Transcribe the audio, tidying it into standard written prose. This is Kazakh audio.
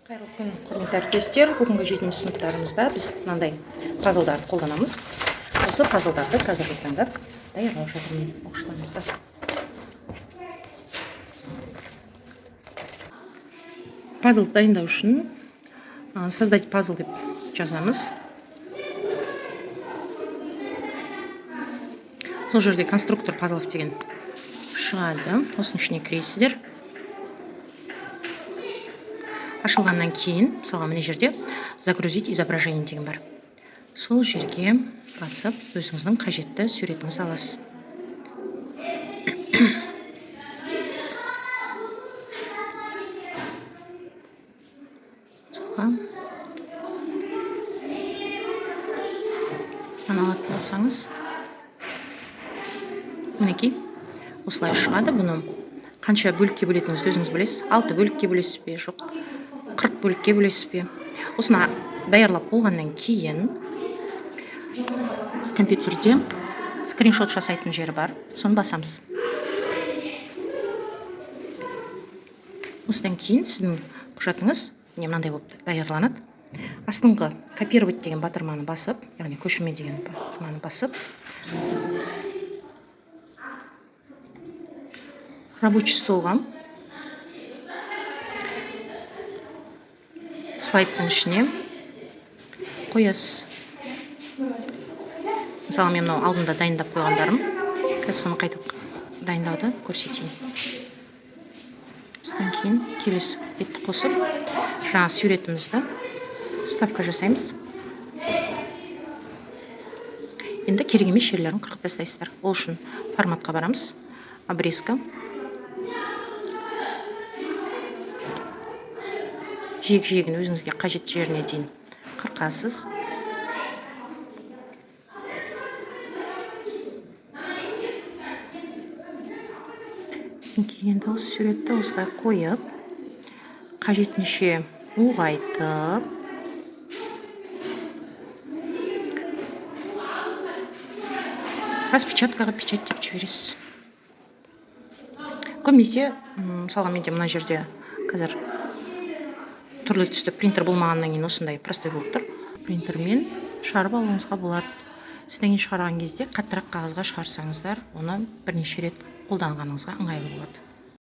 Қайырлы күн, құрметті әріптестер. Бүгінгі 7-ші сыныптарымызда біз мынандай пазлдарды қолданамыз. Осы пазлдарды қазіргі таңда даярлап жатырмын оқушыларымызға. Пазлды дайындау үшін создать пазл деп жазамыз. Сол жерде конструктор пазлов деген шығады. Осының ішіне кіресіздер. Ашылғаннан кейін, мысалға мына жерде загрузить изображение деген бар. Сол жерге басып, өзіңіздің қажетті суретіңізді аласыз. Алатын болсаңыз, мінекей, осылай шығады. Бұны қанша бөлікке бөлетініңізді өзіңіз білесіз. 6 бөлікке бөлесіз бе, жоқ 40 бөлікке бөлесіз бе. Осыны даярлап болғаннан кейін компьютерде скриншот жасайтын жері бар. Соны басамыз. Осыдан кейін сіздің құжатыңыз мынандай болып даярланады. Астыңғы копировать деген батырманы басып, яғни көшірме деген батырманы басып, рабочий столға слайдтың ішіне қоясыз. Мысалы, мен мынау алдында дайындап қойғандарым. Қазір соны қайтып дайындауды көрсетейін. Осыдан кейін келесі бетті қосып, жаңа суретімізді вставка жасаймыз. Енді керек емес жерлерін қырқып тастайсыздар. Ол үшін форматқа барамыз. Обрезка. Жиек-жиегін өзіңізге қажетті жеріне дейін қырқасыз. Енді осы суретті осылай қойып, қажетінше ұлғайтып, распечаткаға печаттеп жібересіз. Көбінесе, мысалға менде мына жерде қазір түрлі түсті принтер болмағаннан кейін осындай простой болып тұр. Принтермен шығарып алуыңызға болады. Содан кейін шығарған кезде қаттырақ қағазға шығарсаңыздар, оны бірнеше рет қолданғаныңызға ыңғайлы болады.